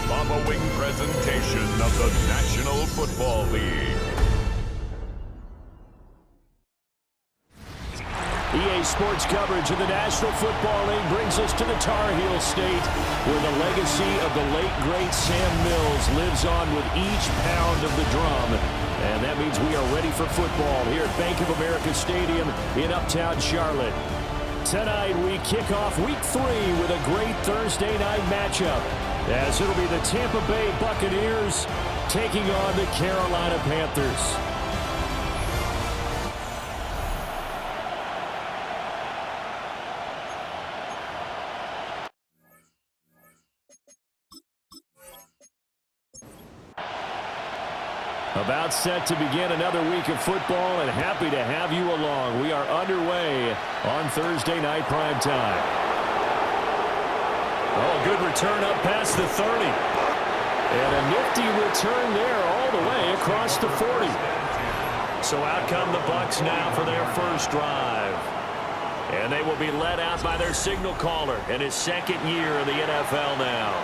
following presentation of the National Football League. EA Sports coverage of the National Football League brings us to the Tar Heel State, where the legacy of the late, great Sam Mills lives on with each pound of the drum. And that means we are ready for football here at Bank of America Stadium in Uptown Charlotte. Tonight, we kick off Week 3 with a great Thursday night matchup, as it'll be the Tampa Bay Buccaneers taking on the Carolina Panthers. About set to begin another week of football, and happy to have you along. We are underway on Thursday night primetime. Oh, good return up past the 30. And a nifty return there all the way across the 40. So out come the Bucs now for their first drive. And they will be led out by their signal caller in his second year in the NFL now.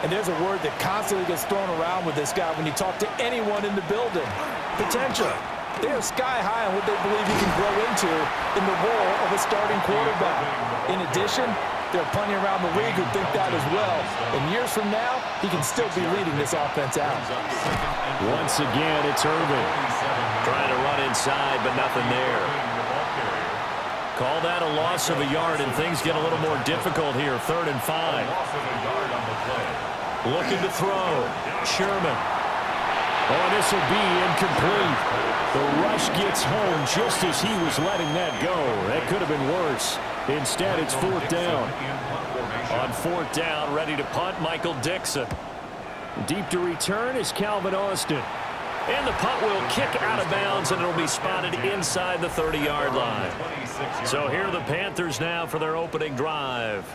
And there's a word that constantly gets thrown around with this guy when you talk to anyone in the building. Potential. They are sky high on what they believe he can grow into in the role of a starting quarterback. In addition, there are plenty around the league who think that as well. And years from now, he can still be leading this offense out. Once again, it's Irvin. Trying to run inside, but nothing there. Call that a loss of a yard, and things get a little more difficult here. 3rd and 5. Looking to throw. Sherman. Oh, this will be incomplete. The rush gets home just as he was letting that go. That could have been worse. Instead, it's 4th down. On 4th down, ready to punt, Michael Dixon. Deep to return is Calvin Austin. And the punt will kick out of bounds, and it'll be spotted inside the 30-yard line. So here are the Panthers now for their opening drive.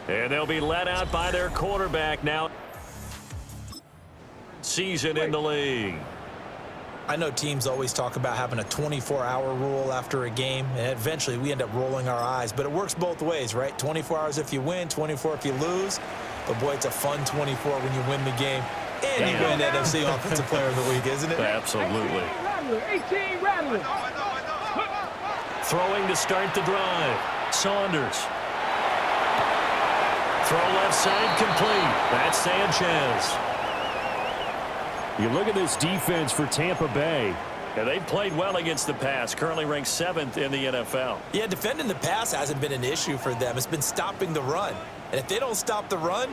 And they'll be led out by their quarterback now. Season in the league. I know teams always talk about having a 24-hour rule after a game, and eventually we end up rolling our eyes. But it works both ways, right? 24 hours if you win, 24 if you lose. But, boy, it's a fun 24 when you win the game. And you win NFC Offensive Player of the Week, isn't it? Absolutely. 18 Rattler. Throwing to start the drive. Saunders. Throw left side complete. That's Sanchez. You look at this defense for Tampa Bay. Yeah, they've played well against the pass. Currently ranked 7th in the NFL. Yeah, defending the pass hasn't been an issue for them. It's been stopping the run. And if they don't stop the run,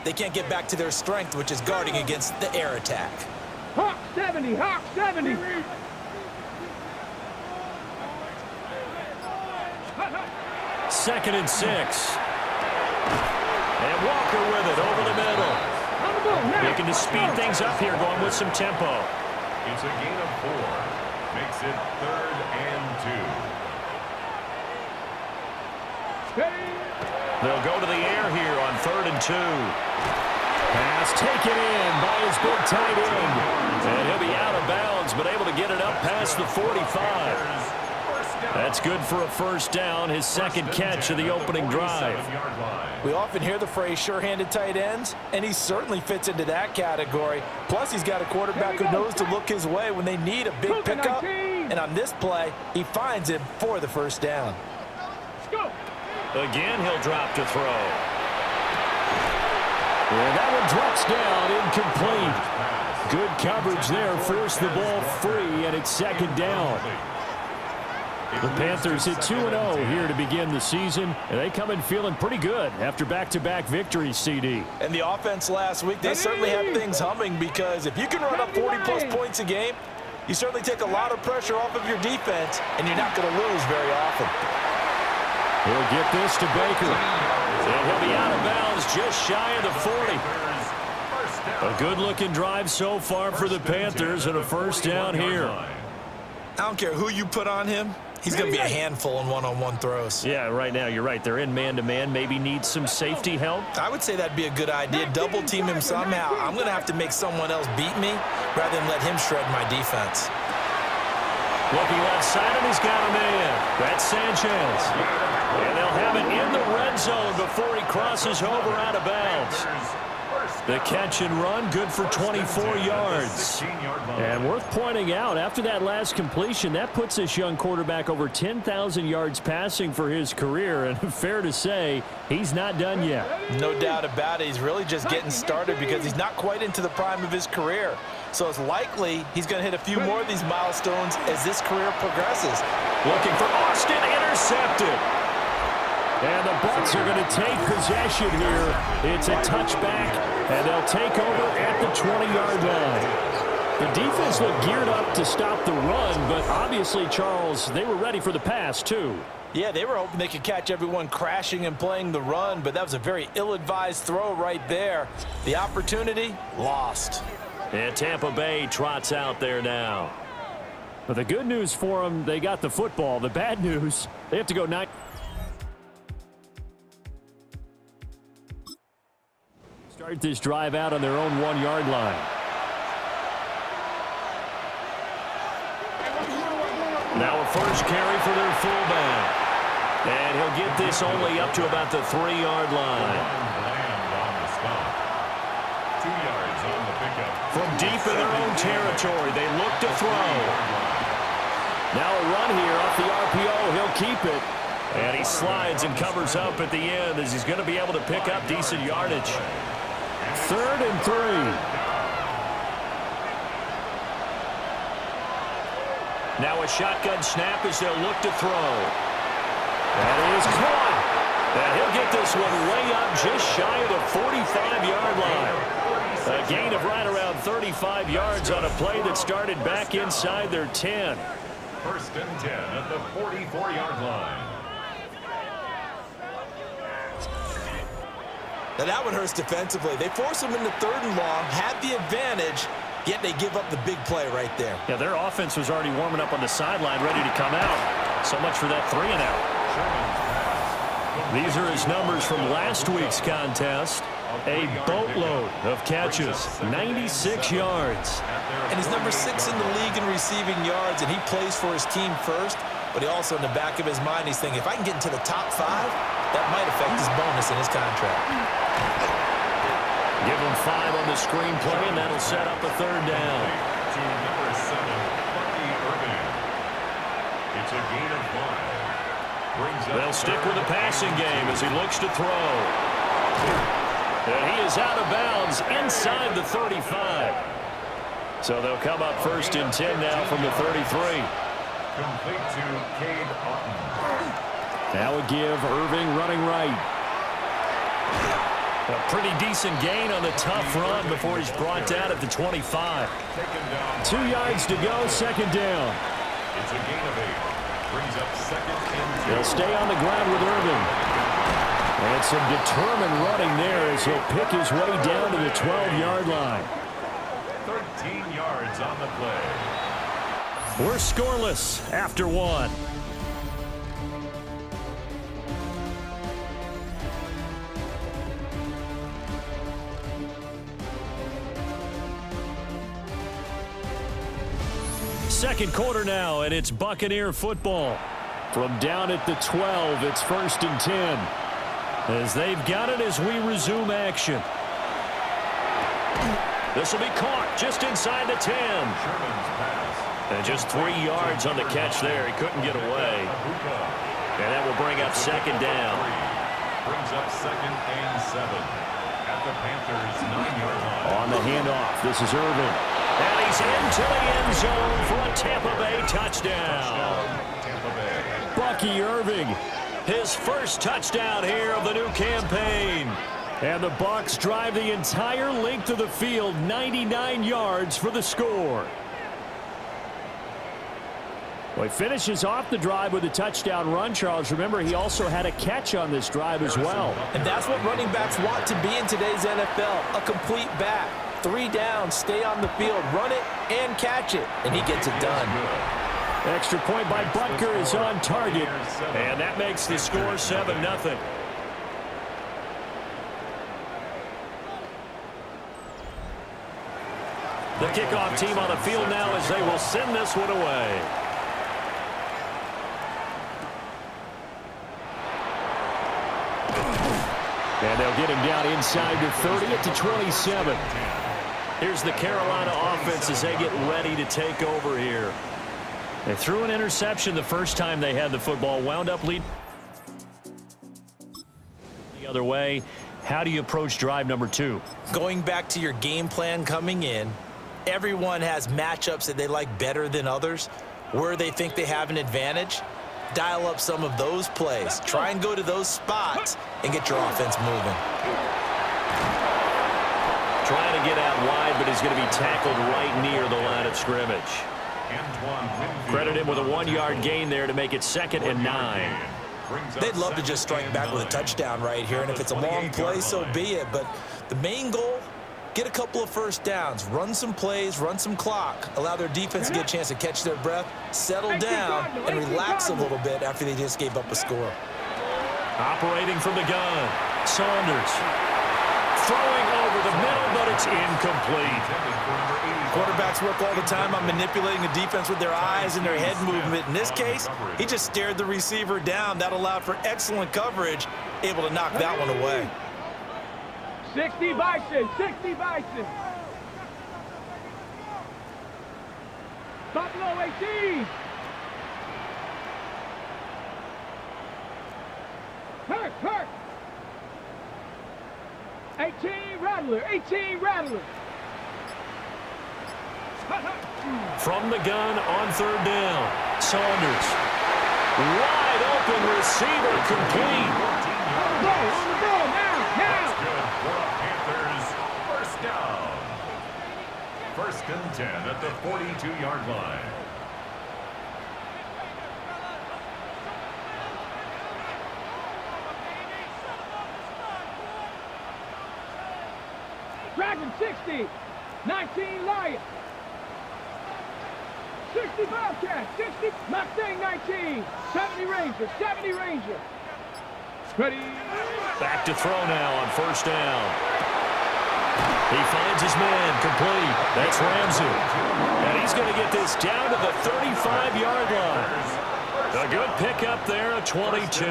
they can't get back to their strength, which is guarding against the air attack. Hawk 70, Hawk 70. Second and 6. And Walker with it over the middle. Looking to speed things up here, going with some tempo. It's a gain of 4. Makes it 3rd and 2. They'll go to the air here on 3rd and 2. Pass taken in by his big tight end. And he'll be out of bounds, but able to get it up past the 45. That's good for a first down, his second catch of the opening drive. We often hear the phrase sure-handed tight ends, and he certainly fits into that category. Plus, he's got a quarterback who knows to look his way when they need a big pickup. And on this play, he finds him for the first down. Again, he'll drop to throw. And that one drops down, incomplete. Good coverage there, forced the ball free, and it's 2nd down. The Panthers hit 2-0 here to begin the season, and they come in feeling pretty good after back-to-back victories, CD. And the offense last week, they certainly have things humming, because if you can run up 40-plus points a game, you certainly take a lot of pressure off of your defense, and you're not going to lose very often. He'll get this to Baker. And he'll be out of bounds just shy of the 40. A good-looking drive so far for the Panthers, and a first down here. I don't care who you put on him. He's going to be a handful in one-on-one throws. Yeah, right now, you're right. They're in man-to-man. Maybe need some safety help. I would say that'd be a good idea. Double-team him somehow. I'm going to have to make someone else beat me rather than let him shred my defense. Looking left side, and he's got a man. That's Sanchez. And they'll have it in the red zone before he crosses over out of bounds. The catch and run, good for 24 yards. And worth pointing out, after that last completion, that puts this young quarterback over 10,000 yards passing for his career. And fair to say, he's not done yet. No doubt about it. He's really just getting started because he's not quite into the prime of his career. So it's likely he's going to hit a few more of these milestones as this career progresses. Looking for Austin, intercepted. And the Bucs are going to take possession here. It's a touchback, and they'll take over at the 20-yard line. The defense looked geared up to stop the run, but obviously, Charles, they were ready for the pass, too. Yeah, they were hoping they could catch everyone crashing and playing the run, but that was a very ill-advised throw right there. The opportunity, lost. And Tampa Bay trots out there now. But the good news for them, they got the football. The bad news, they have to go 9. Start this drive out on their own 1-yard line. Now a first carry for their fullback. And he'll get this only up to about the 3-yard line. 2 yards on the pickup. From deep in their own territory, they look to throw. Now a run here off the RPO. He'll keep it. And he slides and covers up at the end as he's going to be able to pick up decent yardage. 3rd and 3. Now a shotgun snap as they'll look to throw. That is caught. And he'll get this one way up just shy of the 45-yard line. A gain of right around 35 yards on a play that started back inside their 10. 1st and 10 at the 44-yard line. Now that one hurts defensively. They force them into 3rd and long, had the advantage, yet they give up the big play right there. Yeah, their offense was already warming up on the sideline, ready to come out. So much for that 3-and-out. These are his numbers from last week's contest. A boatload of catches, 96 yards. And he's number 6 in the league in receiving yards, and he plays for his team first. But he also, in the back of his mind, he's thinking, if I can get into the top 5, that might affect his bonus in his contract. Give him 5 on the screenplay, and that'll set up a 3rd down. To number 7, Bucky Irving. It's a gain of 1. They'll stick with the passing game as he looks to throw. And he is out of bounds inside the 35. So they'll come up 1st and 10 now from the 33. Complete to Cade Otton. Now a give, Irving running right. A pretty decent gain on the tough run before he's brought down at the 25. 2 yards to go, 2nd down. It's a gain of 8. Brings up 2nd and 2. They'll stay on the ground with Irving. And some determined running there as he'll pick his way down to the 12-yard line. 13 yards on the play. We're scoreless after 1. Second quarter now, and it's Buccaneer football. From down at the 12, it's 1st and 10. As they've got it as we resume action. This will be caught just inside the 10. Sherman's pass. And just 3 yards on the catch there. He couldn't get away. And that will bring up 2nd down. Brings up 2nd and 7 at the Panthers' 9-yard line. On the handoff, this is Irving. And he's into the end zone for a Tampa Bay touchdown. Tampa Bay. Bucky Irving, his first touchdown here of the new campaign. And the Bucs drive the entire length of the field, 99 yards for the score. Well, he finishes off the drive with a touchdown run, Charles. Remember, he also had a catch on this drive as well. And that's what running backs want to be in today's NFL, a complete back. 3 down, stay on the field, run it, and catch it. And he gets it done. Extra point by Butker is on target. And that makes the score 7-0. The kickoff team on the field now as they will send this one away. And they'll get him down inside the 30 at the 27. Here's the Carolina offense as they get ready to take over here. They threw an interception the first time they had the football, wound up leading the other way. How do you approach drive number 2? Going back to your game plan coming in, everyone has matchups that they like better than others, where they think they have an advantage. Dial up some of those plays. Try and go to those spots and get your offense moving. Trying to get out wide, but he's going to be tackled right near the line of scrimmage. Credit him with a 1-yard gain there to make it 2nd and 9. They'd love to just strike back with a touchdown right here, and if it's a long play, so be it. But the main goal, get a couple of first downs, run some plays, run some clock, allow their defense to get a chance to catch their breath, settle down, and relax a little bit after they just gave up a score. Operating from the gun, Saunders. Throwing over the middle, but it's incomplete. Quarterbacks work all the time on manipulating the defense with their eyes and their head movement. In this case, he just stared the receiver down. That allowed for excellent coverage, able to knock that one away. 60 Bison, 60 Bison. Buffalo 18. Hurt. 18 Rattler, 18 Rattler. From the gun on 3rd down, Saunders. Wide open receiver, complete. On the ball, now. Good for the Panthers. First down. 1st and 10 at the 42-yard line. Dragon 60, 19 Lion. 60 Bobcat, 60 Mustang 19, 70 Ranger, 70 Ranger. Ready. Back to throw now on 1st down. He finds his man, complete. That's Ramsey. And he's going to get this down to the 35-yard line. A good pickup there, a 22.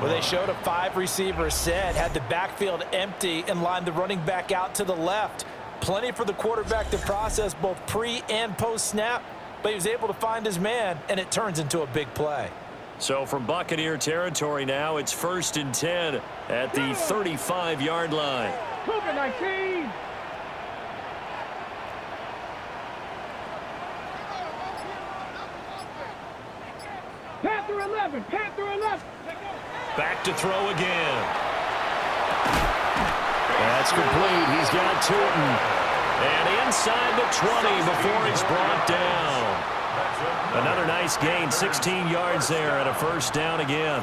Well, they showed a 5-receiver set, had the backfield empty, and lined the running back out to the left. Plenty for the quarterback to process both pre- and post-snap, but he was able to find his man, and it turns into a big play. So from Buccaneer territory now, it's 1st and 10 at the 35-yard line. Cougar 19. Panther 11, Panther 11. Back to throw again. That's complete. He's got Tootin. And inside the 20 before he's brought down. Another nice gain, 16 yards there and a 1st down again.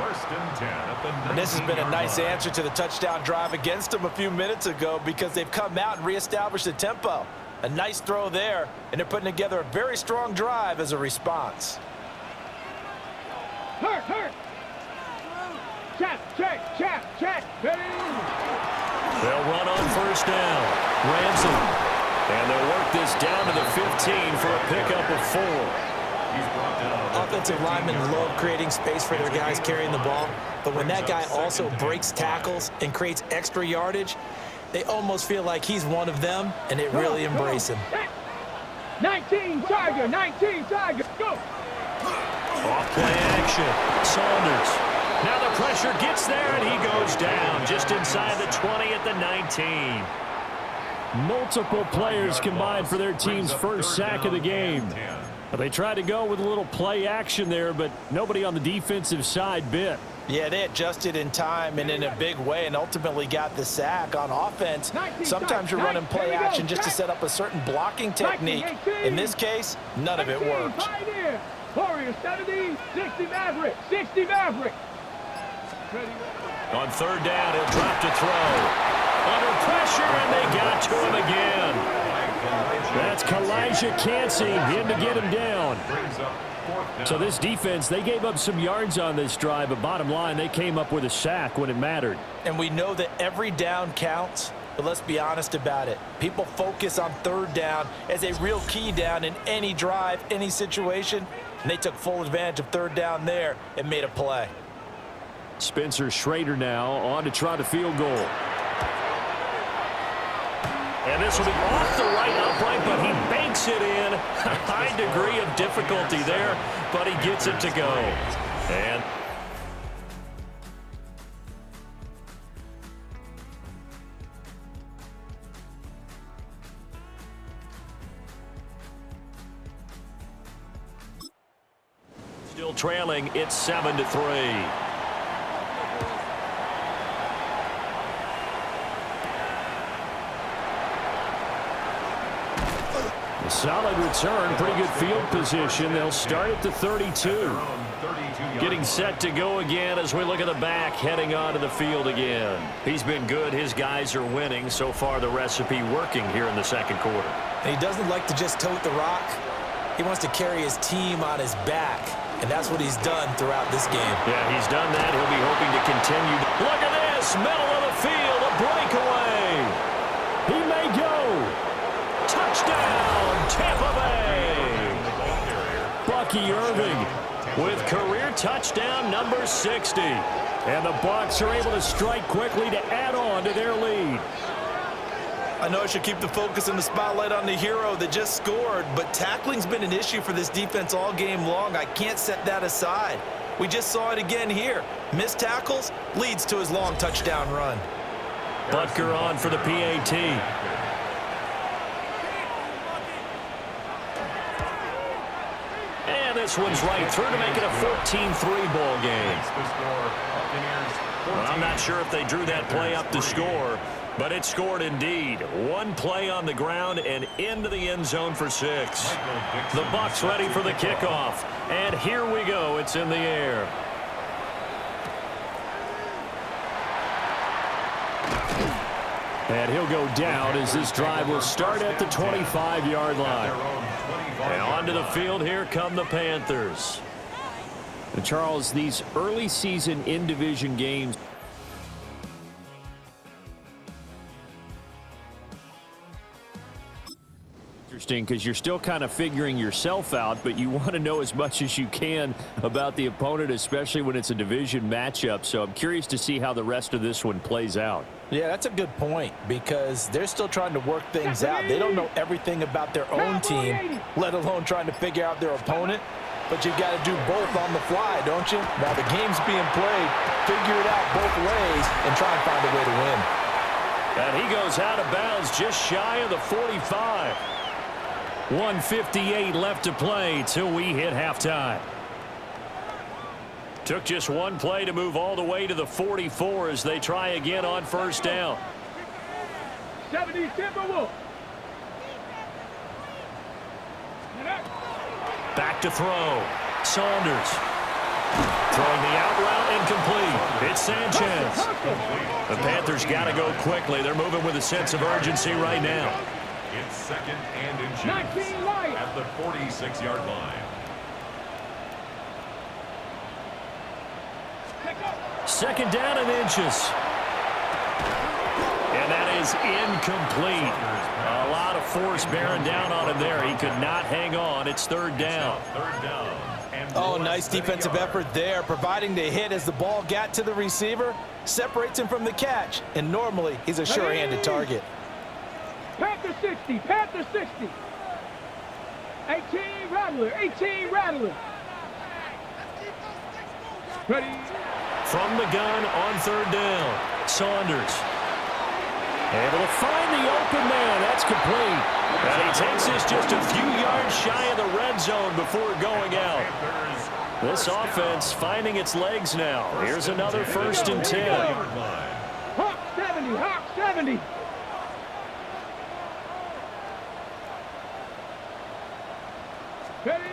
And this has been a nice answer to the touchdown drive against them a few minutes ago because they've come out and reestablished the tempo. A nice throw there, and they're putting together a very strong drive as a response. Hurt. Check. They'll run on 1st down. Ramsey. And they'll work this down to the 15 for a pickup of 4. Offensive linemen love creating space for their guys carrying the ball, but when that guy also breaks tackles and creates extra yardage, they almost feel like he's one of them, and they really embrace him. 19 Tiger, go! Off play action. Saunders. Now the pressure gets there, and he goes down just inside the 20 at the 19. Multiple players combined for their team's first sack of the game. They tried to go with a little play action there, but nobody on the defensive side bit. Yeah, they adjusted in time and in a big way and ultimately got the sack. On offense, sometimes you're running play action just to set up a certain blocking technique. In this case, none of it worked. Warrior 70, 60 Maverick, 60 Maverick. On 3rd down, he'll drop to throw. Under pressure, and they got to him again. That's Kalijah Cansey in to get him down. So this defense, they gave up some yards on this drive, but bottom line, they came up with a sack when it mattered. And we know that every down counts, but let's be honest about it. People focus on 3rd down as a real key down in any drive, any situation, and they took full advantage of 3rd down there and made a play. Spencer Schrader now on to try the field goal. And this will be off the right upright, but he banks it in. A high degree of difficulty there, but he gets it to go. And still trailing, it's 7-3. Solid return, pretty good field position. They'll start at the 32. Getting set to go again as we look at the back, heading onto the field again. He's been good. His guys are winning. So far, the recipe working here in the second quarter. And he doesn't like to just tote the rock. He wants to carry his team on his back, and that's what he's done throughout this game. Yeah, he's done that. He'll be hoping to continue. Look at this, middle of the field, a breakaway. He may go. Touchdown, Tampa Bay. Bucky Irving with career touchdown number 60. And the Bucs are able to strike quickly to add on to their lead. I know I should keep the focus and the spotlight on the hero that just scored, but tackling's been an issue for this defense all game long. I can't set that aside. We just saw it again here. Missed tackles leads to his long touchdown run. Butker on for the PAT. And this one's right through to make it a 14-3 ball game. Well, I'm not sure if they drew that play up to score, but it scored indeed. One play on the ground and into the end zone for 6. The Bucs ready for the kickoff. And here we go. It's in the air. And he'll go down as this drive will start at the 25-yard line. And onto the field, here come the Panthers. And Charles, these early season in-division games, interesting because you're still kind of figuring yourself out, but you want to know as much as you can about the opponent, especially when it's a division matchup. So I'm curious to see how the rest of this one plays out. Yeah, that's a good point because they're still trying to work things out. They don't know everything about their own team, let alone trying to figure out their opponent. But you've got to do both on the fly, don't you? Now the game's being played. Figure it out both ways and try and find a way to win. And he goes out of bounds just shy of the 45. 1:58 left to play till we hit halftime. Took just one play to move all the way to the 44 as they try again on first down. 70 Timberwolves. Back to throw. Saunders. Throwing the out route incomplete. It's Sanchez. The Panthers got to go quickly. They're moving with a sense of urgency right now. It's second and inches at the 46-yard line. Second down and inches. And that is incomplete. A lot of force bearing down on him there. He could not hang on. It's third down. Oh, nice defensive effort there, providing the hit as the ball got to the receiver, separates him from the catch, and normally he's a sure-handed target. Panther 60, Panther 60. 18 Rattler, 18 Rattler. Ready. From the gun on third down. Saunders. Able to find the open man. That's complete. And he takes this just a few yards shy of the red zone before going out. This offense finding its legs now. Here's another 1st and 10. Hawk 70, Hawk 70. Ready.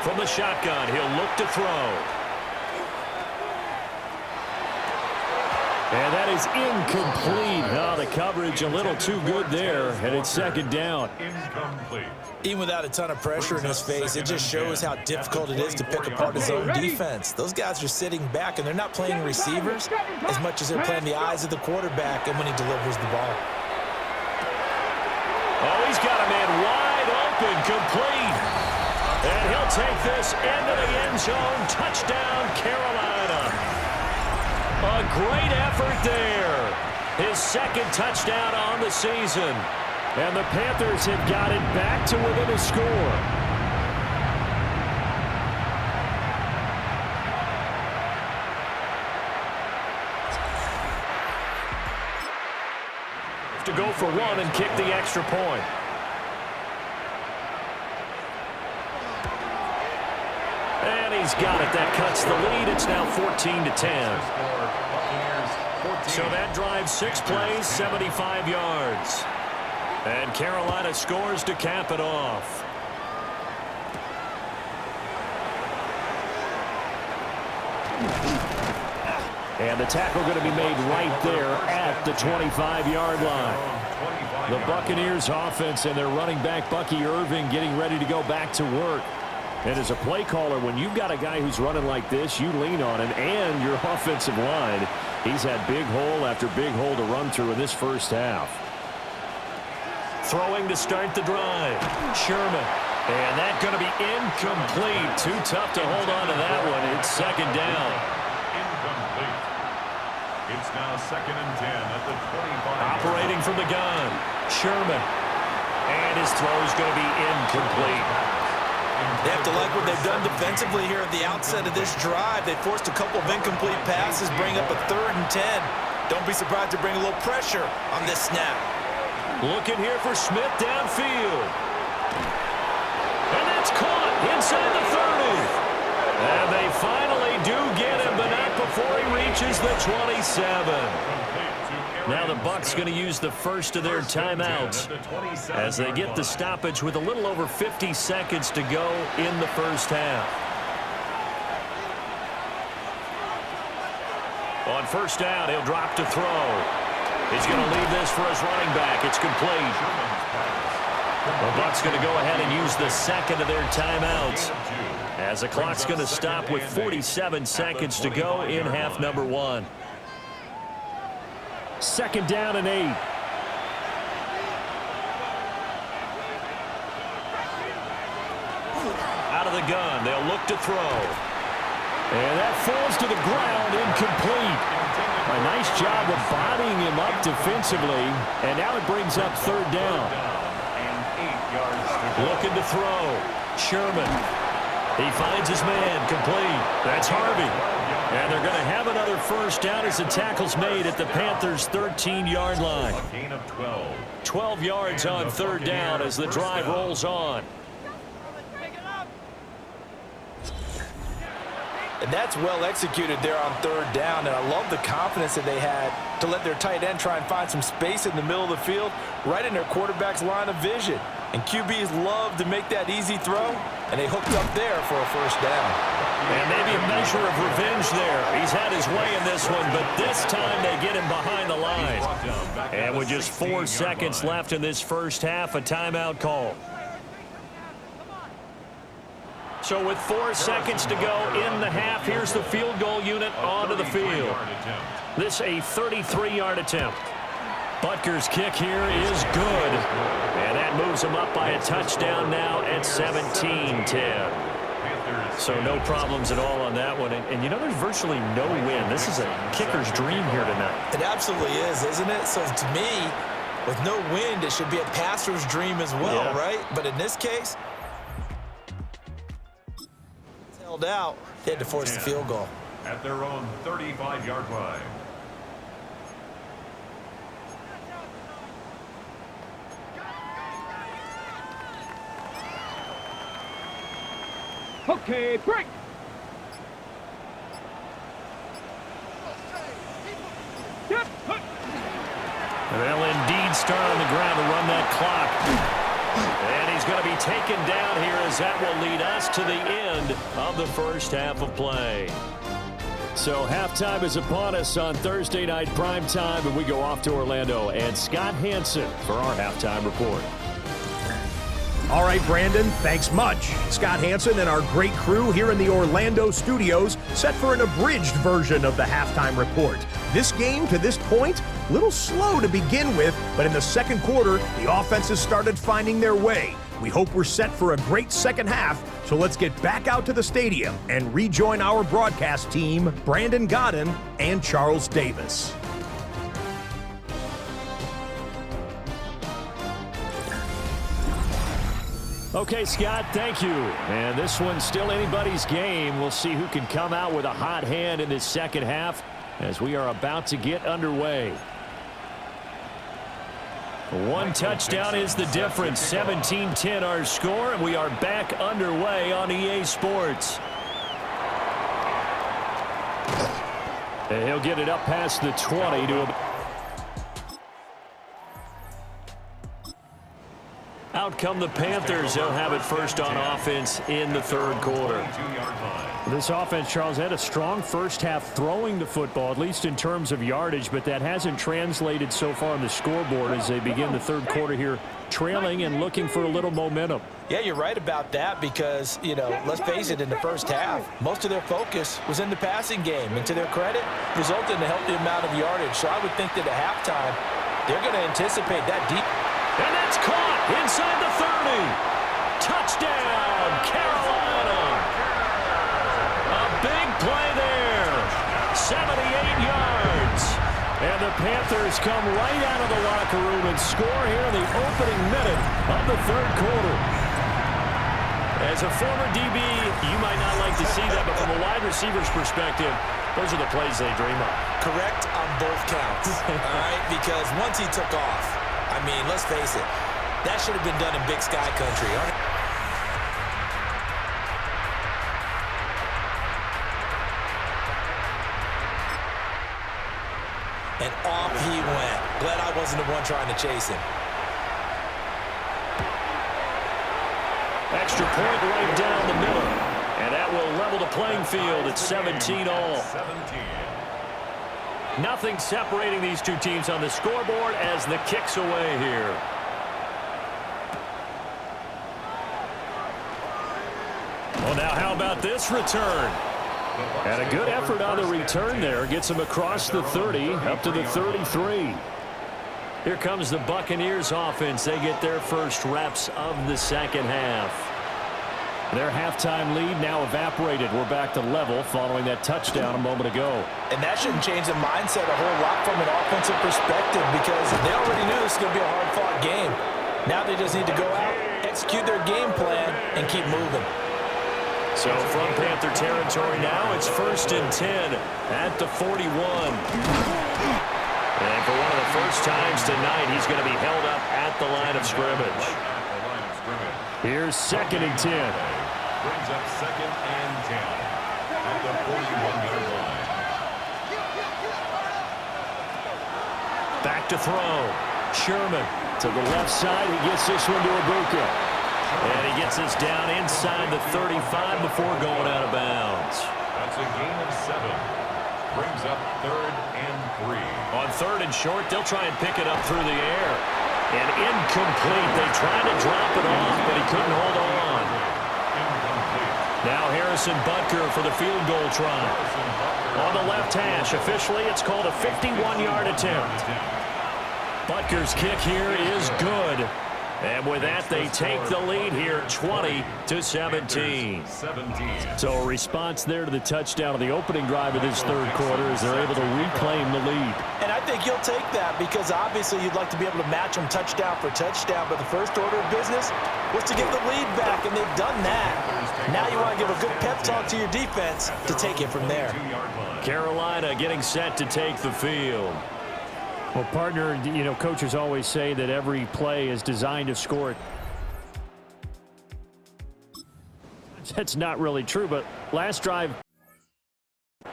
From the shotgun, he'll look to throw. And that is incomplete. Oh, the coverage a little too good there, and it's second down. Incomplete. Even without a ton of pressure in his face, it just shows how difficult it is to pick apart his own defense. Those guys are sitting back, and they're not playing receivers as much as they're playing the eyes of the quarterback and when he delivers the ball. Oh, he's got a man wide open, complete. And he'll take this into the end zone. Touchdown, Carolina. A great effort there. His second touchdown on the season. And the Panthers have got it back to within a score. To go for one and kick the extra point. And he's got it. That cuts the lead. It's now 14-10. So that drives 6 plays, 75 yards. And Carolina scores to cap it off. And the tackle going to be made right there at the 25-yard line. The Buccaneers offense and their running back Bucky Irving getting ready to go back to work. And as a play caller, when you've got a guy who's running like this, you lean on him and your offensive line. He's had big hole after big hole to run through in this first half. Throwing to start the drive. Sherman. And that's going to be incomplete. Too tough to hold on to that one. It's second down. Incomplete. It's now 2nd and 10 at the 25. Operating from the gun. Sherman. And his throw is going to be incomplete. They have to like what they've done defensively here at the outset of this drive. They forced a couple of incomplete passes, bring up a 3rd and 10. Don't be surprised to bring a little pressure on this snap. Looking here for Smith downfield. And that's caught inside the 30. And they finally do get him, but not before he reaches the 27. Now the Bucs going to use the first of their timeouts as they get the stoppage with a little over 50 seconds to go in the first half. On first down, he'll drop to throw. He's going to leave this for his running back. It's complete. The Bucs going to go ahead and use the second of their timeouts as the clock's going to stop with 47 seconds to go in half number 1. 2nd down and 8. Out of the gun, they'll look to throw. And that falls to the ground, incomplete. A nice job of bodying him up defensively, and now it brings up 3rd down. And 8 yards to go. Looking to throw. Sherman. He finds his man, complete. That's Harvey. And they're going to have another first down as the tackle's made at the Panthers' 13-yard line. A gain of 12. 12 yards on 3rd down as the drive rolls on. And that's well executed there on 3rd down, and I love the confidence that they had to let their tight end try and find some space in the middle of the field, right in their quarterback's line of vision. And QBs love to make that easy throw, and they hooked up there for a first down. And maybe a measure of revenge there. He's had his way in this one, but this time they get him behind the line. And with just 4 seconds left in this first half, a timeout call. So with 4 seconds to go in the half, here's the field goal unit onto the field. This a 33-yard attempt. Butker's kick here is good. And that moves him up by a touchdown now at 17-10. So no problems at all on that one. And you know, there's virtually no win. This is a kicker's dream here tonight. It absolutely is, isn't it? So to me, with no wind, it should be a passer's dream as well, right? But in this case, it's held out. They had to force the field goal. At their own 35-yard line. Okay, break. Yep. And they'll indeed start on the ground to run that clock. And he's going to be taken down here as that will lead us to the end of the first half of play. So halftime is upon us on Thursday night primetime, and we go off to Orlando. And Scott Hansen for our halftime report. All right, Brandon, thanks much. Scott Hansen and our great crew here in the Orlando studios set for an abridged version of the halftime report. This game, to this point, a little slow to begin with, but in the second quarter, the offenses started finding their way. We hope we're set for a great second half, so let's get back out to the stadium and rejoin our broadcast team, Brandon Godden and Charles Davis. Okay, Scott, thank you. And this one's still anybody's game. We'll see who can come out with a hot hand in this second half as we are about to get underway. One touchdown is the difference. 17-10 our score, and we are back underway on EA Sports. And he'll get it up past the 20 to out come the Panthers. They'll have it first on offense in the third quarter. This offense, Charles, had a strong first half throwing the football, at least in terms of yardage, but that hasn't translated so far on the scoreboard as they begin the third quarter here, trailing and looking for a little momentum. Yeah, you're right about that because, let's face it, in the first half, most of their focus was in the passing game. And to their credit, resulted in a healthy amount of yardage. So I would think that at halftime, they're going to anticipate that deep. And that's caught inside the 30. Touchdown, Carolina. A big play there. 78 yards. And the Panthers come right out of the locker room and score here in the opening minute of the third quarter. As a former DB, you might not like to see that, but from a wide receiver's perspective, those are the plays they dream of. Correct on both counts, all right? Because once he took off, I mean, let's face it, that should have been done in Big Sky Country. And off he went. Glad I wasn't the one trying to chase him. Extra point right down the middle. And that will level the playing field at 17-all. Nothing separating these two teams on the scoreboard as the kick's away here. Well, now how about this return? And a good effort on the return there. Gets him across the 30, up to the 33. Here comes the Buccaneers offense. They get their first reps of the second half. Their halftime lead now evaporated. We're back to level following that touchdown a moment ago. And that shouldn't change the mindset a whole lot from an offensive perspective because they already knew this was going to be a hard-fought game. Now they just need to go out, execute their game plan, and keep moving. So from Panther territory now, it's 1st and 10 at the 41. And for one of the first times tonight, he's going to be held up at the line of scrimmage. Here's 2nd and 10. Brings up 2nd and 10 at the 41-yard line. Back to throw. Sherman to the left side. He gets this one to Ibuka. And he gets this down inside the 35 before going out of bounds. That's a gain of 7. Brings up 3rd and 3. On 3rd and short, they'll try and pick it up through the air. And incomplete. They tried to drop it off, but he couldn't hold on. Now Harrison Butker for the field goal try. On the left hash, officially it's called a 51-yard attempt. Butker's kick here is good. And with that, they take the lead here, 20-17. So a response there to the touchdown of the opening drive of this third quarter as they're able to reclaim the lead. And I think you'll take that because obviously you'd like to be able to match them touchdown for touchdown, but the first order of business was to get the lead back, and they've done that. Now you want to give a good pep talk to your defense to take it from there. Carolina getting set to take the field. Well, partner, coaches always say that every play is designed to score. That's not really true, but last drive,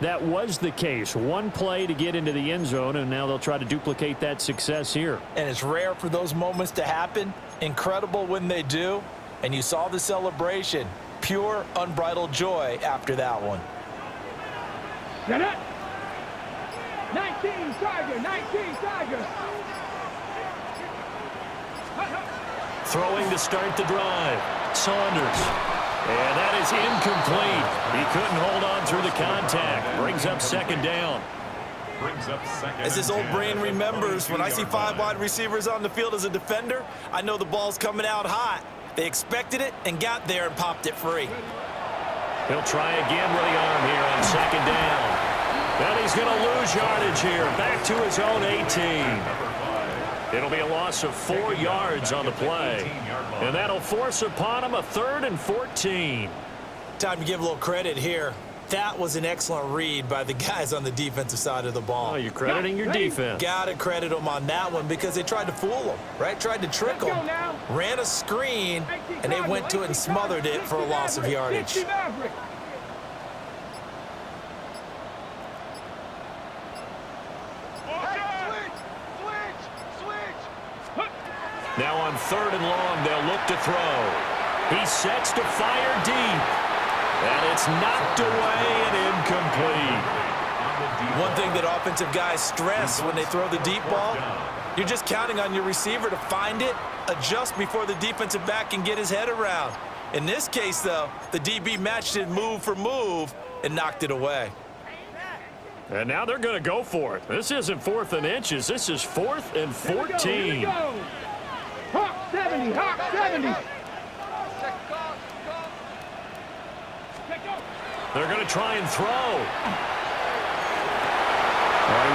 that was the case. One play to get into the end zone, and now they'll try to duplicate that success here. And it's rare for those moments to happen. Incredible when they do. And you saw the celebration. Pure, unbridled joy after that one. Set up. 19 Tiger, 19 Tiger. Throwing to start the drive. Saunders. And that is incomplete. He couldn't hold on through the contact. Brings up 2nd down. As this old brain remembers, when I see 5 wide receivers on the field as a defender, I know the ball's coming out hot. They expected it and got there and popped it free. He'll try again with the arm here on second down. And he's going to lose yardage here. Back to his own 18. It'll be a loss of 4 yards on the play. And that'll force upon him a 3rd and 14. Time to give a little credit here. That was an excellent read by the guys on the defensive side of the ball. Oh, you're crediting your defense. Got to credit them on that one because they tried to fool them, right? Tried to trick them, ran a screen, and they went to it and smothered it for a loss of yardage. Now on 3rd and long, they'll look to throw. He sets to fire deep. And it's knocked away and incomplete. One thing that offensive guys stress when they throw the deep ball, you're just counting on your receiver to find it, adjust before the defensive back can get his head around. In this case, though, the DB matched it move for move and knocked it away. And now they're going to go for it. This isn't 4th and inches. This is 4th and 14. Hawk 70, Hawk 70. They're going to try and throw.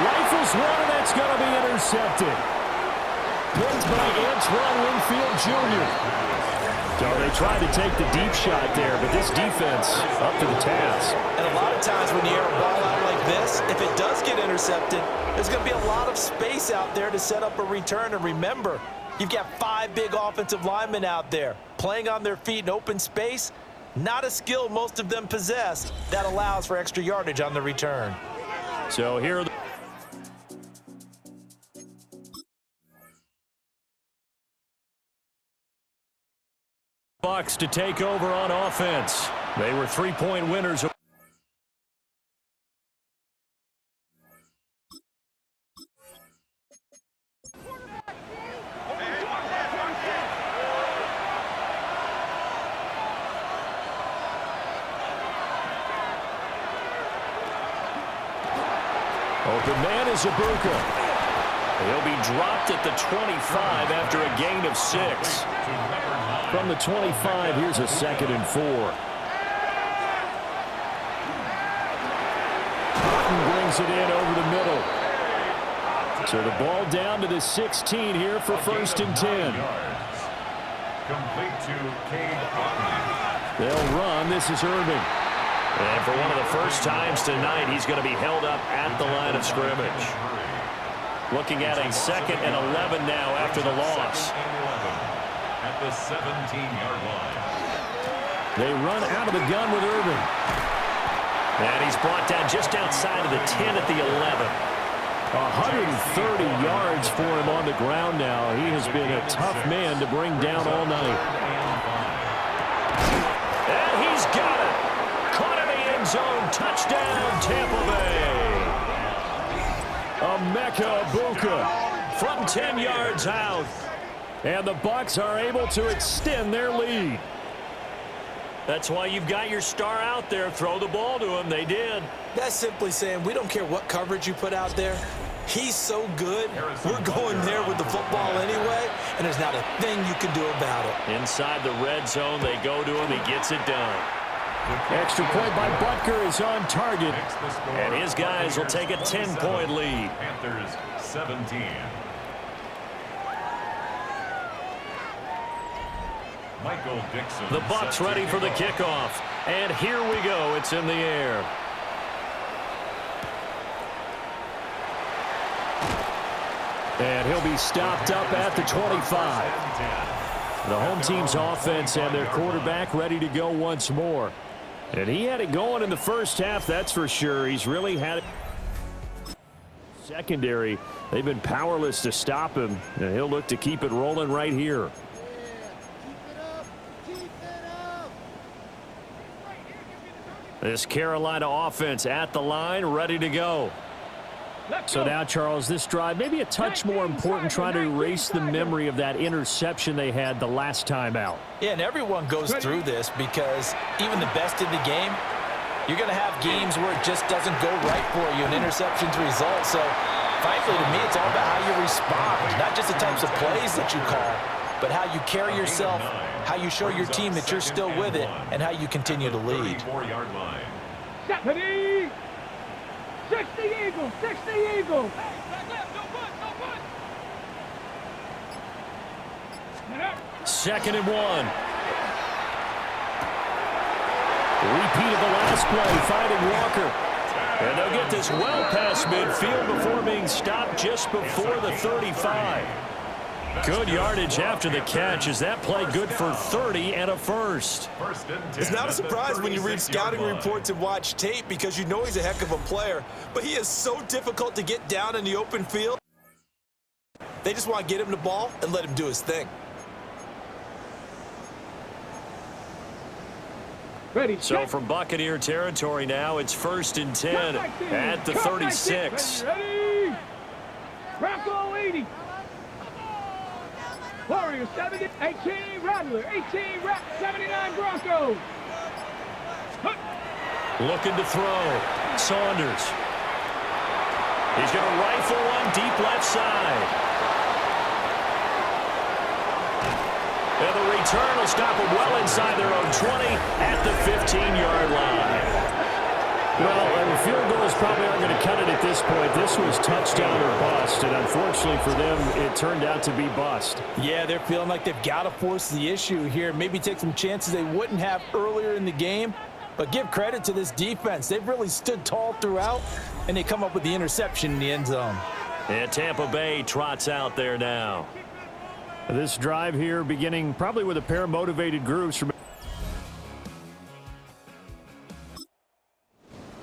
Rifles one, and that's going to be intercepted. Pinned by Antoine Winfield Jr. So they tried to take the deep shot there, but this defense up to the task. And a lot of times when you air a ball out like this, if it does get intercepted, there's going to be a lot of space out there to set up a return. And remember, you've got 5 big offensive linemen out there playing on their feet in open space. Not a skill most of them possess that allows for extra yardage on the return. So here are the Bucs to take over on offense. They were 3-point winners. Open man is Ibuka. He'll be dropped at the 25 after a gain of 6. From the 25, here's a 2nd and 4. Cotton brings it in over the middle. So the ball down to the 16 here for 1st and 10. Complete to Cade Otton. They'll run. This is Irving. And for one of the first times tonight, he's going to be held up at the line of scrimmage. Looking at a 2nd and 11 now after the loss. At the 17-yard line. They run out of the gun with Irving. And he's brought down just outside of the 10 at the 11. 130 yards for him on the ground now. He has been a tough man to bring down all night. And he's got it. Caught in the end zone. Touchdown, Tampa Bay. Emeka Ibuka from 10 yards out. And the Bucs are able to extend their lead. That's why you've got your star out there. Throw the ball to him. They did. That's simply saying we don't care what coverage you put out there. He's so good. We're going there with the football anyway, and there's not a thing you can do about it. Inside the red zone, they go to him. He gets it done. Extra point by Butker is on target. And his guys will take a 10-point lead. Panthers 17. Michael Dixon. The Bucs ready for the kickoff. And here we go. It's in the air. And he'll be stopped up at the 25. The home team's offense and their quarterback ready to go once more. And he had it going in the first half, that's for sure. He's really had it. Secondary, they've been powerless to stop him. And he'll look to keep it rolling right here. This Carolina offense at the line, ready to go. So now, Charles, this drive, maybe a touch more important, trying to erase the memory of that interception they had the last time out. Yeah, and everyone goes through this because even the best in the game, you're going to have games where it just doesn't go right for you and interceptions result. So, frankly, to me, it's all about how you respond, not just the types of plays that you call. but how you carry yourself, how you show your team that you're still with it, and how you continue to lead. 34-yard line. 70! 60 Eagles! 60 Eagles! Second and 1. Repeat of the last play, finding Walker. And they'll get this well past midfield before being stopped just before the 35. Good yardage after the catch as that play good for 30 and a first. It's not a surprise when you read scouting reports and watch tape because you know he's a heck of a player, but he is so difficult to get down in the open field. They just want to get him the ball and let him do his thing. Ready, So from Buccaneer territory now, it's 1st and 10 at the 36. Ready? Bronco 80. Warriors 70, 18 Rattler, 18 79 Broncos. Looking to throw. Saunders. He's going to rifle one deep left side. And the return will stop them well inside their own 20 at the 15-yard line. Well, the field goals probably aren't going to cut it at this point. This was touchdown or bust, and unfortunately for them, it turned out to be bust. Yeah, they're feeling like they've got to force the issue here. Maybe take some chances they wouldn't have earlier in the game. But give credit to this defense. They've really stood tall throughout, and they come up with the interception in the end zone. And Tampa Bay trots out there now. This drive here beginning probably with a pair of motivated groups. From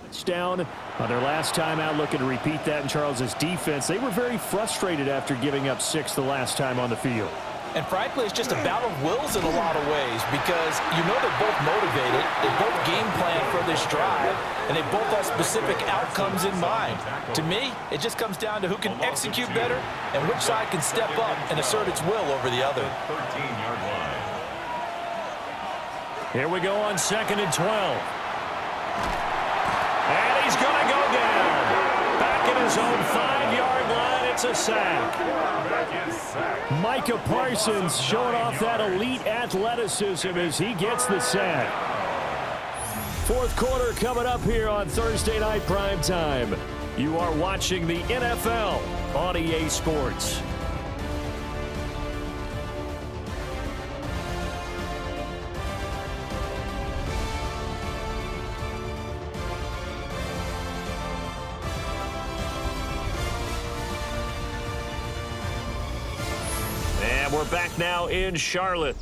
touchdown on their last time out, looking to repeat that in Charles's defense. They were very frustrated after giving up 6 the last time on the field. And frankly, it's just a battle of wills in a lot of ways because you know they're both motivated, they both game plan for this drive, and they both have specific outcomes in mind. To me, it just comes down to who can execute better and which side can step up and assert its will over the other. 13-yard line. Here we go on 2nd and 12. And he's going to go down. Back at his own 5-yard line, it's a sack. Micah Parsons showing off that elite athleticism as he gets the sack. Fourth quarter coming up here on Thursday Night Primetime. You are watching the NFL on EA Sports. We're back now in Charlotte.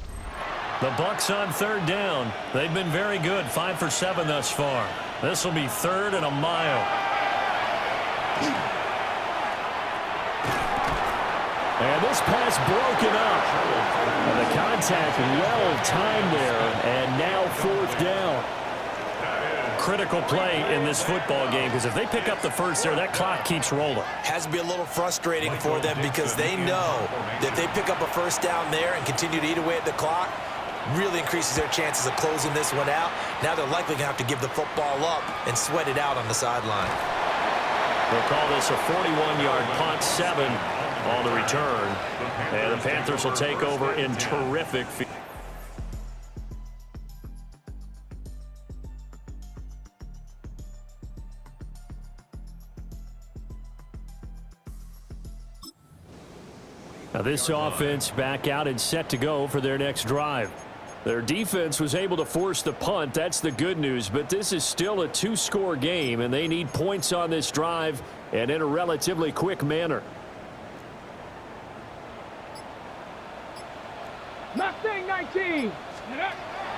The Bucs on 3rd down. They've been very good, 5 for 7 thus far. This will be 3rd and a mile. And this pass broken up. And the contact well timed there, and now 4th down. Critical play in this football game because if they pick up the first there, that clock keeps rolling. Has to be a little frustrating for them because they know that if they pick up a first down there and continue to eat away at the clock, really increases their chances of closing this one out. Now they're likely going to have to give the football up and sweat it out on the sideline. We'll call this a 41-yard punt, 7 on the return. And the Panthers will take over in terrific field. Now this offense back out and set to go for their next drive. Their defense was able to force the punt. That's the good news. But this is still a 2-score game, and they need points on this drive and in a relatively quick manner. Mustang 19.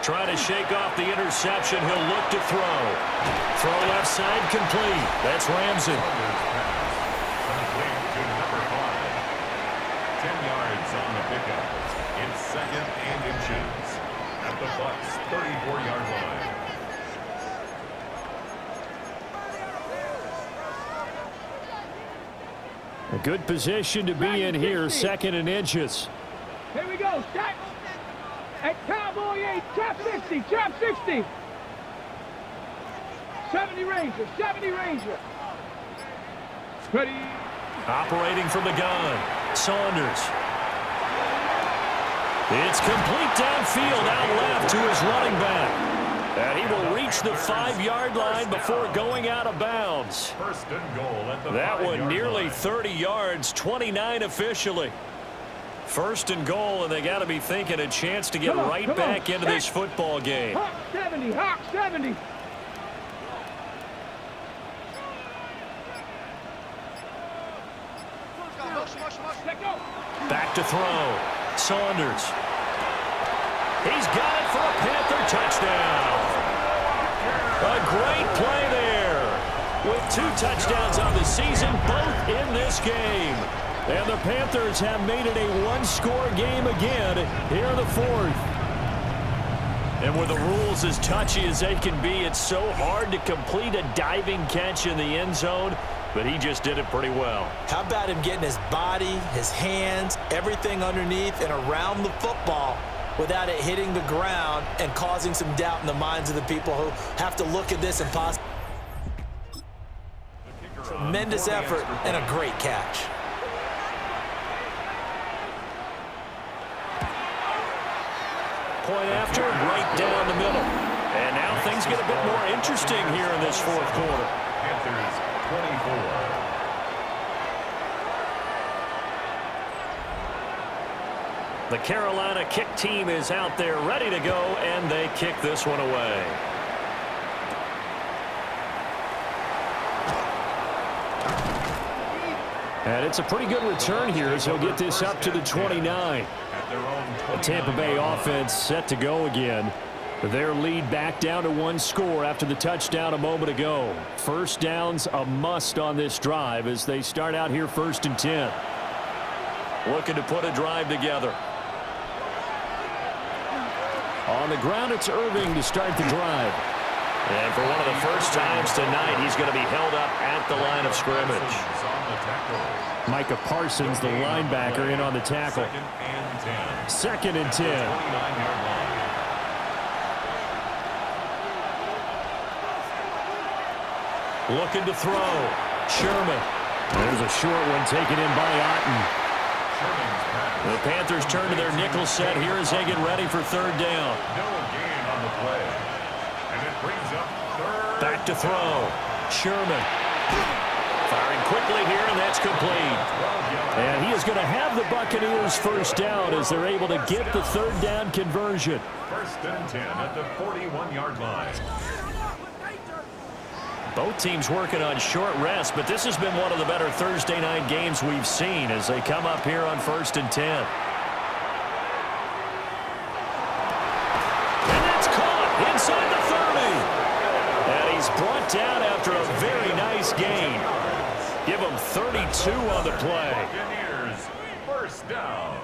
Trying to shake off the interception. He'll look to throw. Throw left side complete. That's Ramsey. 10 yards on the pickup. It's 2nd and inches at the Bucs' 34-yard line. A good position to be in here, 2nd and inches. Here we go, set. At Cowboy 8, trap 60, trap 60. 70 Ranger, 70 Ranger. Ready. Operating from the gun, Saunders. It's complete downfield, out left to his running back. And he will reach the 5-yard line before going out of bounds. First and goal at the 5-yard line. That one nearly 30 yards, 29 officially. First and goal, and they got to be thinking a chance to get right back into this football game. Hawk 70, Hawk 70. Let go. Back to throw. Saunders. He's got it for a Panther touchdown. A great play there. With 2 touchdowns on the season, both in this game. And the Panthers have made it a one-score game again here in the 4th. And with the rules as touchy as they can be, it's so hard to complete a diving catch in the end zone, but he just did it pretty well. How about him getting his body, his hands, everything underneath and around the football without it hitting the ground and causing some doubt in the minds of the people who have to look at this and possibly. Tremendous effort and a great catch. Point after, right down the middle. And now things get a bit more interesting here in this 4th quarter. Panthers 24. The Carolina kick team is out there ready to go, and they kick this one away. And it's a pretty good return here as he'll get this up to the 29. The Tampa Bay offense set to go again. Their lead back down to 1 score after the touchdown a moment ago. First down's a must on this drive as they start out here 1st and 10. Looking to put a drive together. On the ground, it's Irving to start the drive. And for one of the first times tonight, he's going to be held up at the line of scrimmage. Micah Parsons, the linebacker, in on the tackle. 2nd and 10. Looking to throw. Sherman. There's a short one taken in by Otten. The Panthers turn to their nickel set here as they get ready for 3rd down. No gain on the play. And it brings up 3rd. Back to throw. Sherman. Firing quickly here, and that's complete. And he is going to have the Buccaneers first down as they're able to get the 3rd down conversion. 1st and 10 at the 41-yard line. Both teams working on short rest, but this has been one of the better Thursday night games we've seen as they come up here on 1st and 10. And that's caught inside the 30. And he's brought down after a very nice gain. Give him 32 on the play. Buccaneers, first down.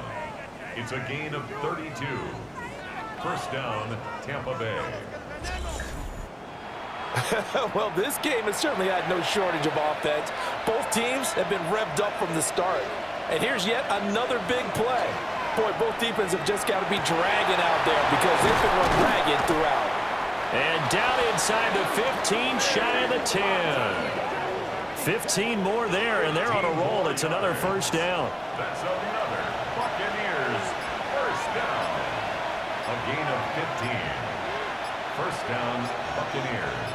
It's a gain of 32. First down, Tampa Bay. Well, this game has certainly had no shortage of offense. Both teams have been revved up from the start. And here's yet another big play. Boy, both defenses have just got to be dragging out there because they've been run ragged throughout. And down inside the 15, shy of the 10. 15 more there, and they're on a roll. It's another first down. That's another Buccaneers first down. A gain of 15. First down, Buccaneers.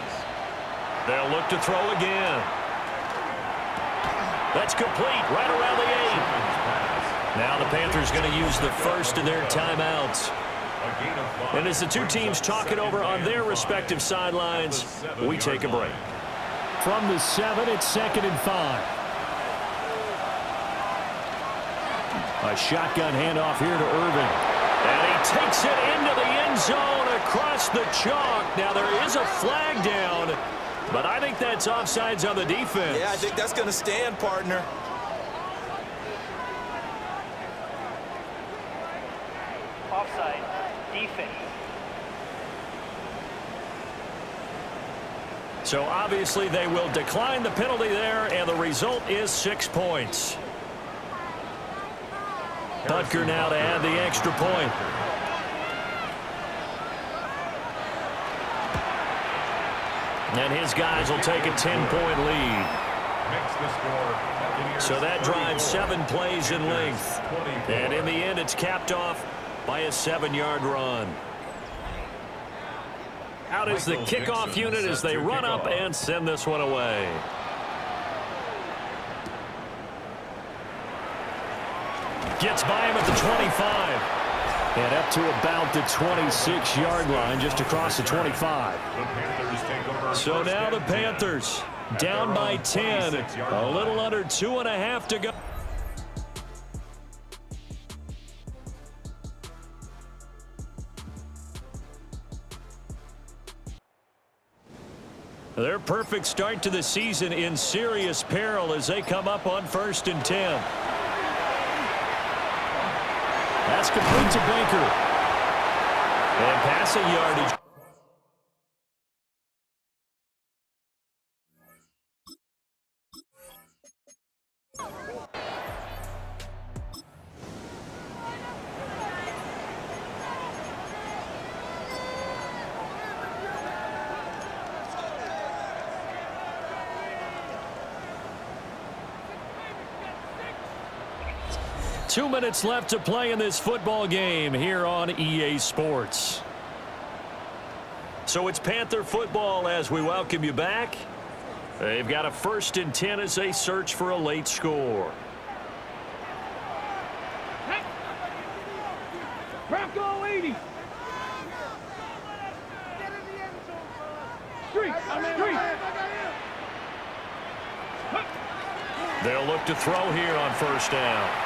They'll look to throw again. That's complete right around the 8. Now the Panthers going to use the first of their timeouts. And as the two teams talk it over on their respective sidelines, we take a break. From the 7, it's 2nd and 5. A shotgun handoff here to Irving. And he takes it into the end zone across the chalk. Now there is a flag down, but I think that's offsides on the defense. Yeah, I think that's going to stand, partner. Offside, defense. So obviously they will decline the penalty there, and the result is 6 points. Butker now to add the extra point. And his guys will take a 10-point lead. So that drives 7 plays in length. And in the end, it's capped off by a 7-yard run. Out is the kickoff unit as they run up and send this one away. Gets by him at the 25. And up to about the 26-yard line, just across the 25. So now the Panthers down by 10. A little under 2.5 to go. Their perfect start to the season in serious peril as they come up on 1st and 10. That's complete to Baker. And passing yardage. Two minutes left to play in this football game here on EA Sports. So it's Panther football as we welcome you back. They've got a 1st and 10 as they search for a late score. Hey. Bronco 80. Street. They'll look to throw here on 1st down.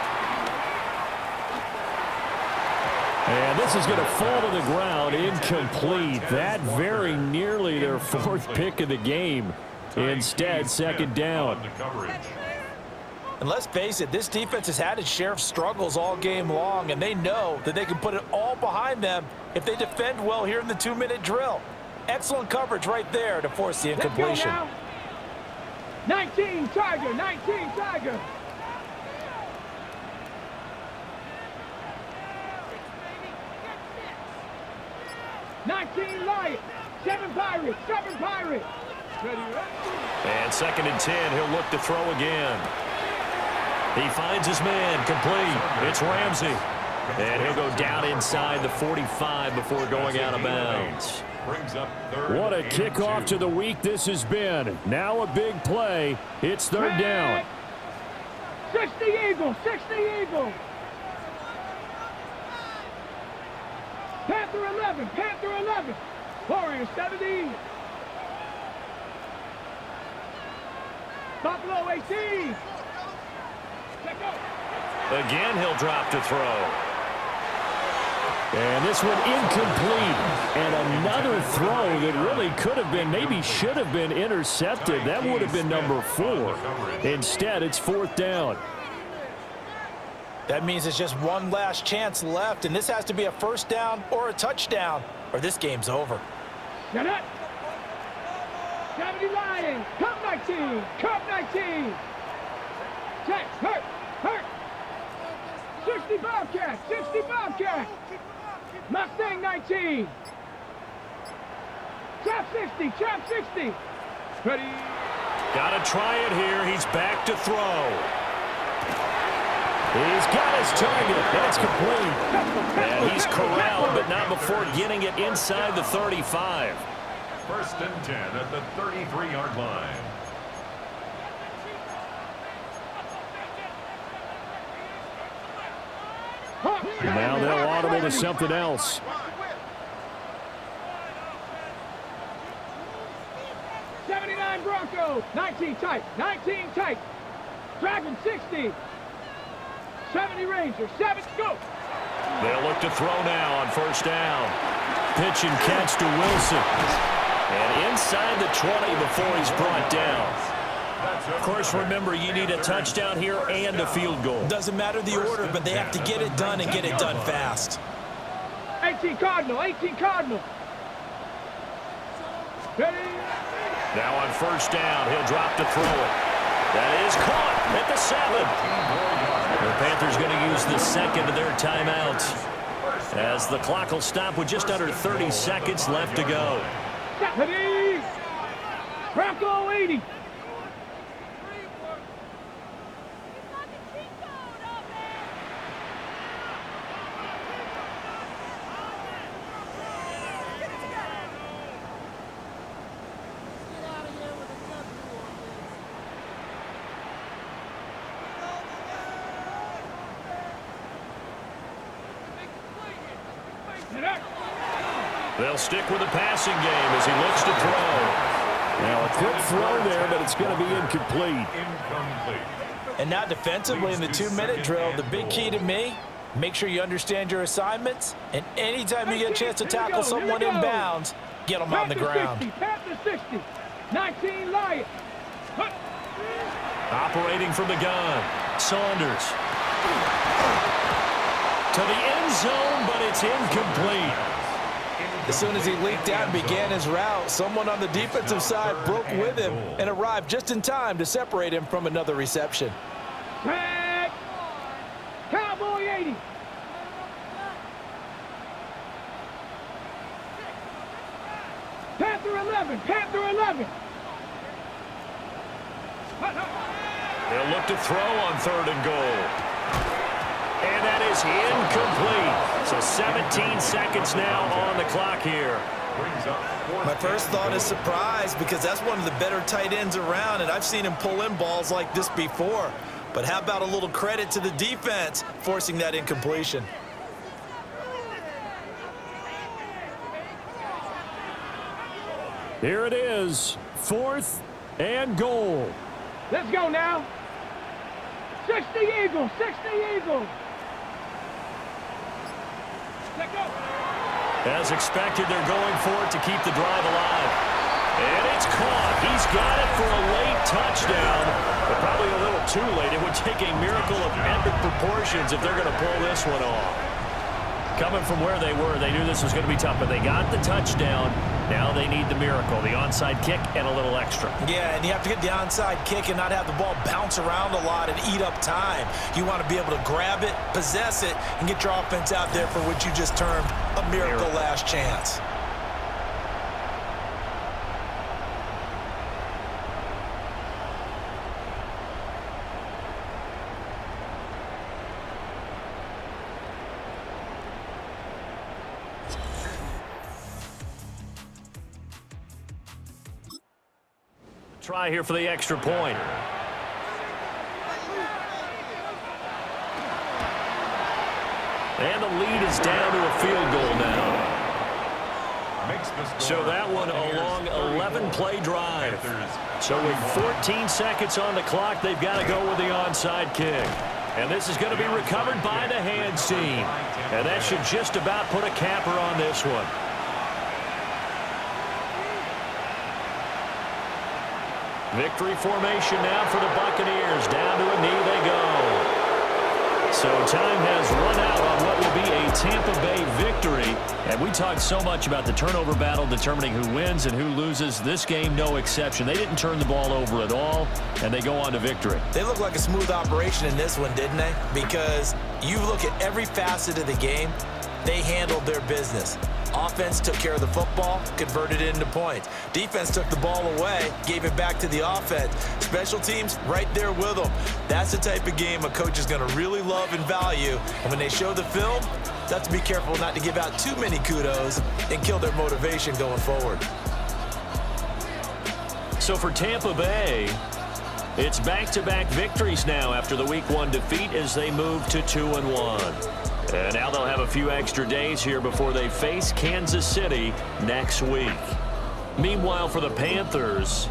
And this is going to fall to the ground, incomplete. That very nearly their 4th pick of the game. Instead, 2nd down. And let's face it, this defense has had its share of struggles all game long, and they know that they can put it all behind them if they defend well here in the 2-minute drill. Excellent coverage right there to force the incompletion. 19 Tiger, 19 Tiger. Lion, 7 Pirates, 7 Pirates. And 2nd and 10, he'll look to throw again. He finds his man, complete. It's Ramsey. And he'll go down inside the 45 before going out of bounds. What a kickoff to the week this has been. Now a big play. It's 3rd down. 60 Eagles, 60 Eagles. Panther 11, Panther 11. Warriors 70. Buffalo 18. Again, he'll drop to throw. And this one incomplete. And another throw that really could have been, maybe should have been intercepted. That would have been number 4. Instead, it's 4th down. That means it's just one last chance left, and this has to be a 1st down or a touchdown, or this game's over. Get it. 70 Lions, Cup 19, Cup 19. Check, hurt. 60 Bobcats, 60 Bobcats. Mustang 19. Chap 60, Chap 60. Ready. Got to try it here. He's back to throw. He's got his target. That's complete. And he's corralled, but not before getting it inside the 35. 1st and 10 at the 33-yard line. Now they'll audible to something else. Bronco, 19 tight, 19 tight. Dragon 60. 70 Rangers, 7, go. They'll look to throw now on 1st down. Pitch and catch to Wilson. And inside the 20 before he's brought down. Of course, remember, you need a touchdown here and a field goal. Doesn't matter the order, but they have to get it done and get it done fast. 18 Cardinal, 18 Cardinal. Ready. Now on 1st down, he'll drop to throw it. That is caught at the 7. The Panthers going to use the 2nd of their timeouts as the clock will stop with just under 30 seconds left to go. Ready. Bronco 80. They'll stick with the passing game as he looks to throw. Now a quick throw there, but it's going to be incomplete. And now defensively in the 2-minute drill, the big key to me, make sure you understand your assignments, and anytime you get a chance to tackle someone in bounds, get them on the ground. 60, Panthers 60, 19 Lions. Operating from the gun, Saunders. To the end zone, but it's incomplete. As soon as he leaped out and began his route, someone on the defensive side broke with him and arrived just in time to separate him from another reception. Tag. Cowboy 80. Panther 11, Panther 11. They'll look to throw on 3rd and goal. And that is incomplete. So 17 seconds now on the clock here. My first thought is surprise because that's one of the better tight ends around, and I've seen him pull in balls like this before. But how about a little credit to the defense forcing that incompletion? Here it is, 4th and goal. Let's go now. 60 Eagles, 60 Eagles. Let's go. As expected, they're going for it to keep the drive alive. And it's caught. He's got it for a late touchdown, but probably a little too late. It would take a miracle of epic proportions if they're going to pull this one off. Coming from where they were, they knew this was going to be tough, but they got the touchdown. Now they need the miracle, the onside kick and a little extra. Yeah, and you have to get the onside kick and not have the ball bounce around a lot and eat up time. You want to be able to grab it, possess it, and get your offense out there for what you just termed a miracle last chance. Try here for the extra point. And the lead is down to a field goal now. So that one a long 11-play drive. So with 14 seconds on the clock, they've got to go with the onside kick. And this is going to be recovered by the hands team. And that should just about put a capper on this one. Victory formation now for the Buccaneers. Down to a knee they go. So time has run out on what will be a Tampa Bay victory. And we talked so much about the turnover battle determining who wins and who loses. This game, no exception. They didn't turn the ball over at all, and they go on to victory. They look like a smooth operation in this one, didn't they? Because you look at every facet of the game, they handled their business. Offense took care of the football, converted it into points. Defense took the ball away, gave it back to the offense. Special teams right there with them. That's the type of game a coach is going to really love and value. And when they show the film, they have to be careful not to give out too many kudos and kill their motivation going forward. So for Tampa Bay, it's back-to-back victories now after the Week 1 defeat as they move to 2-1. And now they'll have a few extra days here before they face Kansas City next week. Meanwhile, for the Panthers,